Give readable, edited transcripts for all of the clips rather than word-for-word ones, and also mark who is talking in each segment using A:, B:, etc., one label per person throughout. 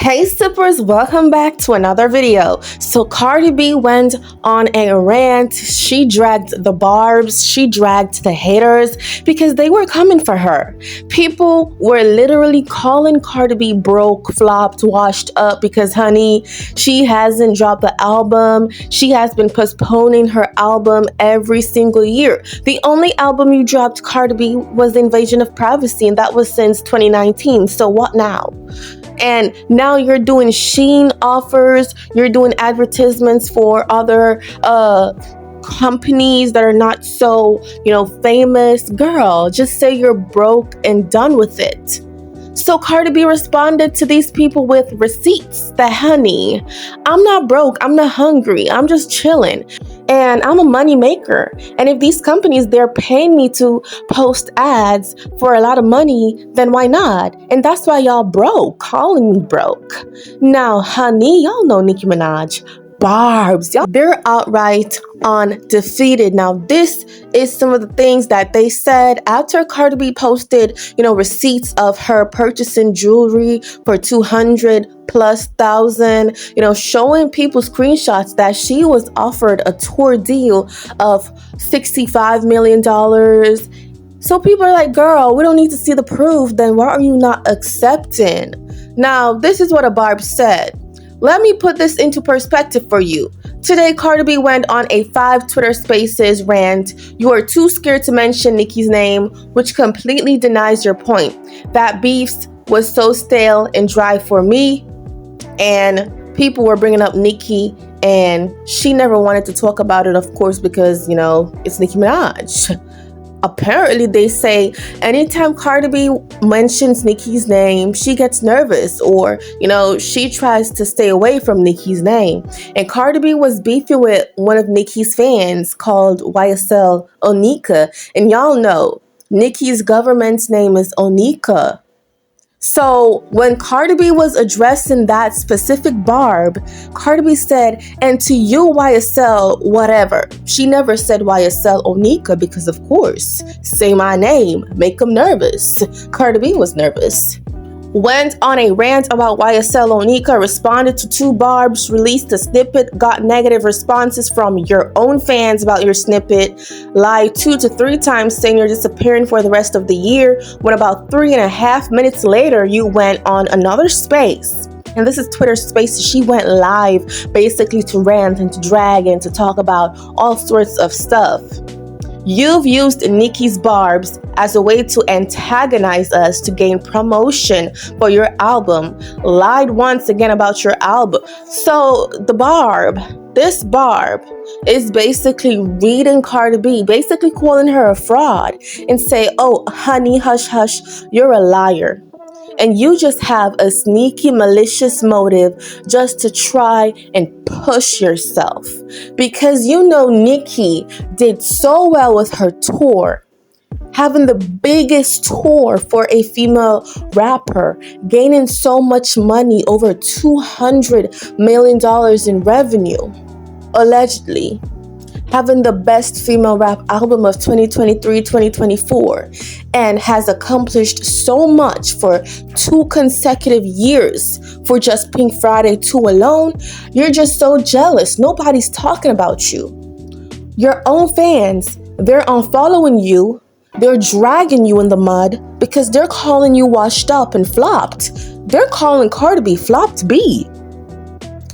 A: Hey sippers, welcome back to another video. So Cardi B went on a rant. She dragged the barbs, she dragged the haters because they were coming for her. People were literally calling Cardi B broke, flopped, washed up because honey, she hasn't dropped the album. She has been postponing her album every single year. The only album you dropped, Cardi B, was Invasion of Privacy, and that was since 2019. So what now? And now you're doing Shein offers, you're doing advertisements for other companies that are not so, famous. Girl, just say you're broke and done with it. So Cardi B responded to these people with receipts that, honey, I'm not broke, I'm not hungry, I'm just chilling. And I'm a money maker. And if these companies, they're paying me to post ads for a lot of money, then why not? And that's why y'all broke, calling me broke. Now, honey, y'all know Nicki Minaj. Barbs, y'all, they're outright undefeated. Now, this is some of the things that they said after Cardi B posted, receipts of her purchasing jewelry for 200,000+, showing people screenshots that she was offered a tour deal of $65 million. So people are like, girl, we don't need to see the proof. Then why are you not accepting? Now, this is what a barb said. Let me put this into perspective for you. Today, Cardi B went on a 5 Twitter Spaces rant. You are too scared to mention Nicki's name, which completely denies your point. That beef was so stale and dry for me, and people were bringing up Nicki, and she never wanted to talk about it, of course, because, it's Nicki Minaj. Apparently, they say anytime Cardi B mentions Nicki's name, she gets nervous or, she tries to stay away from Nicki's name. And Cardi B was beefing with one of Nicki's fans called YSL Onika. And y'all know Nicki's government's name is Onika. So when Cardi B was addressing that specific barb, Cardi B said, and to you, YSL, whatever. She never said YSL Onika because, of course, say my name, make them nervous. Cardi B was nervous. Went on a rant about YSL Onika, responded to 2 barbs, released a snippet, got negative responses from your own fans about your snippet, lied 2 to 3 times saying you're disappearing for the rest of the year, when about 3.5 minutes later, you went on another space. And this is Twitter Spaces. She went live basically to rant and to drag and to talk about all sorts of stuff. You've used Nicki's barbs as a way to antagonize us to gain promotion for your album. Lied once again about your album. So this barb is basically reading Cardi B, basically calling her a fraud and say, oh, honey, hush, hush, you're a liar. And you just have a sneaky, malicious motive just to try and push yourself. Because Nicki did so well with her tour, having the biggest tour for a female rapper, gaining so much money, over $200 million in revenue, allegedly. Having the best female rap album of 2023-2024, and has accomplished so much for 2 consecutive years for just Pink Friday 2 alone. You're just so jealous. Nobody's talking about you. Your own fans, they're unfollowing you. They're dragging you in the mud because they're calling you washed up and flopped. They're calling Cardi B flopped B.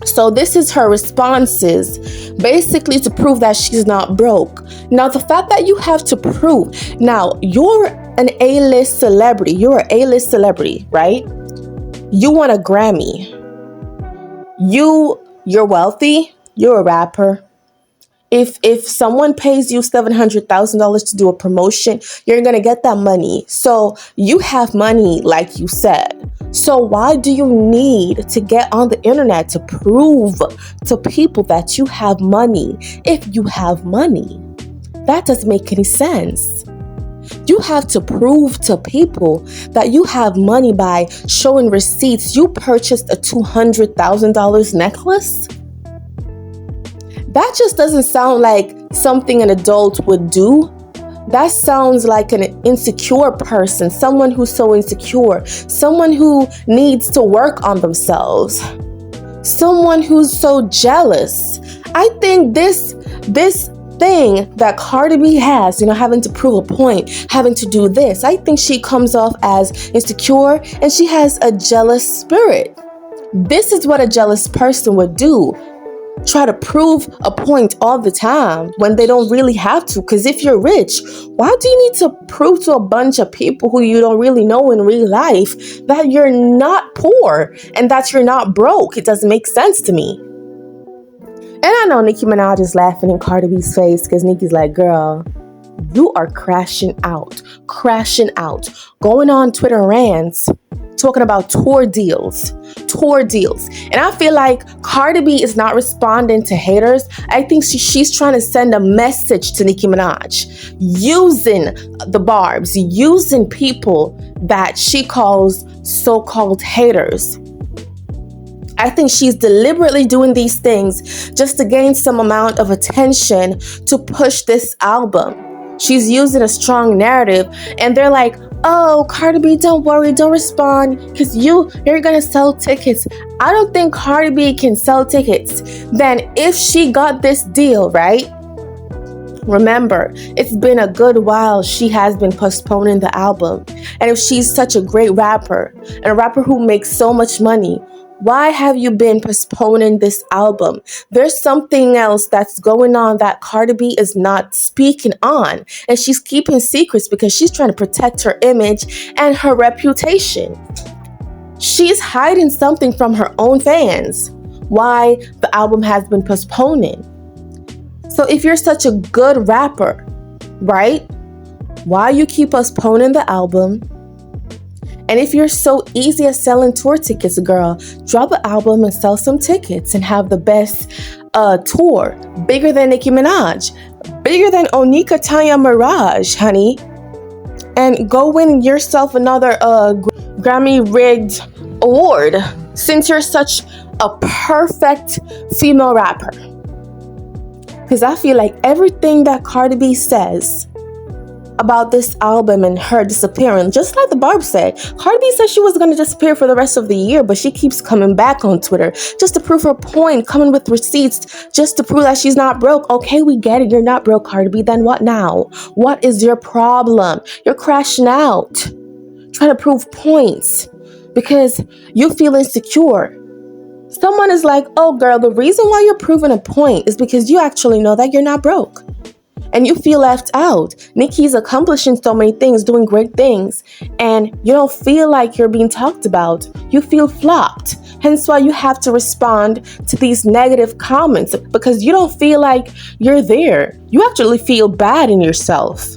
A: So this is her responses, basically to prove that she's not broke. Now, the fact that you have to prove, now, you're an A-list celebrity. You're an A-list celebrity, right? You want a Grammy. You're wealthy. You're a rapper. If someone pays you $700,000 to do a promotion, you're going to get that money. So you have money, like you said. So why do you need to get on the internet to prove to people that you have money if you have money? That doesn't make any sense. You have to prove to people that you have money by showing receipts. You purchased a $200,000 necklace? That just doesn't sound like something an adult would do. That sounds like an insecure person, someone who's so insecure, someone who needs to work on themselves, someone who's so jealous. I think this thing that Cardi B has, having to prove a point, having to do this, I think she comes off as insecure and she has a jealous spirit. This is what a jealous person would do. Try to prove a point all the time when they don't really have to. Because if you're rich, why do you need to prove to a bunch of people who you don't really know in real life that you're not poor and that you're not broke? It doesn't make sense to me. And I know Nicki Minaj is laughing in Cardi B's face because Nicki's like, girl, you are crashing out, going on Twitter rants, talking about tour deals. And I feel like Cardi B is not responding to haters. I think she's trying to send a message to Nicki Minaj, using the barbs, using people that she calls so-called haters. I think she's deliberately doing these things just to gain some amount of attention to push this album. She's using a strong narrative, and they're like, oh, Cardi B, don't worry, don't respond, because you're gonna sell tickets. I don't think Cardi B can sell tickets. Then if she got this deal, right? Remember, it's been a good while she has been postponing the album. And if she's such a great rapper, and a rapper who makes so much money, why have you been postponing this album? There's something else that's going on that Cardi B is not speaking on. And she's keeping secrets because she's trying to protect her image and her reputation. She's hiding something from her own fans. Why the album has been postponing. So if you're such a good rapper, right? Why you keep postponing the album? And if you're so easy at selling tour tickets, girl, drop an album and sell some tickets and have the best tour. Bigger than Nicki Minaj. Bigger than Onika Tanya Mirage, honey. And go win yourself another Grammy-rigged award since you're such a perfect female rapper. Because I feel like everything that Cardi B says about this album and her disappearing, just like the Barb said, Cardi B said she was going to disappear for the rest of the year, but she keeps coming back on Twitter just to prove her point, coming with receipts just to prove that she's not broke. Okay, we get it. You're not broke, Cardi B. Then what now? What is your problem? You're crashing out, trying to prove points because you feel insecure. Someone is like, oh, girl, the reason why you're proving a point is because you actually know that you're not broke. And you feel left out. Nicki's accomplishing so many things, doing great things, and you don't feel like you're being talked about. You feel flopped. Hence why you have to respond to these negative comments because you don't feel like you're there. You actually feel bad in yourself.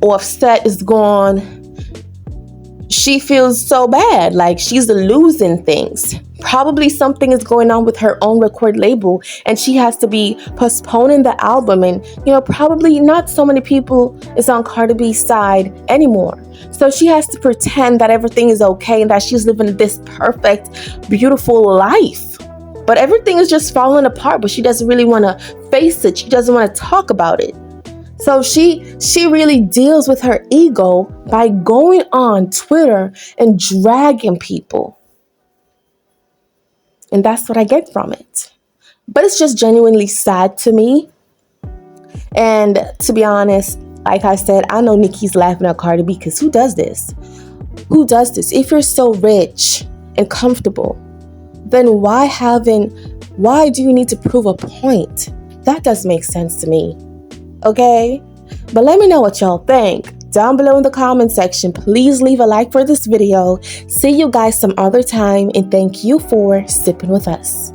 A: Offset is gone. She feels so bad, like she's losing things. Probably something is going on with her own record label and she has to be postponing the album, and probably not so many people is on Cardi B's side anymore. So she has to pretend that everything is okay and that she's living this perfect, beautiful life. But everything is just falling apart, but she doesn't really want to face it. She doesn't want to talk about it. So she really deals with her ego by going on Twitter and dragging people. And that's what I get from it. But it's just genuinely sad to me. And to be honest, like I said, I know Nicki's laughing at Cardi B because who does this? Who does this? If you're so rich and comfortable, then why do you need to prove a point? That doesn't make sense to me. Okay? But let me know what y'all think down below in the comment section. Please leave a like for this video. See you guys some other time, and thank you for sipping with us.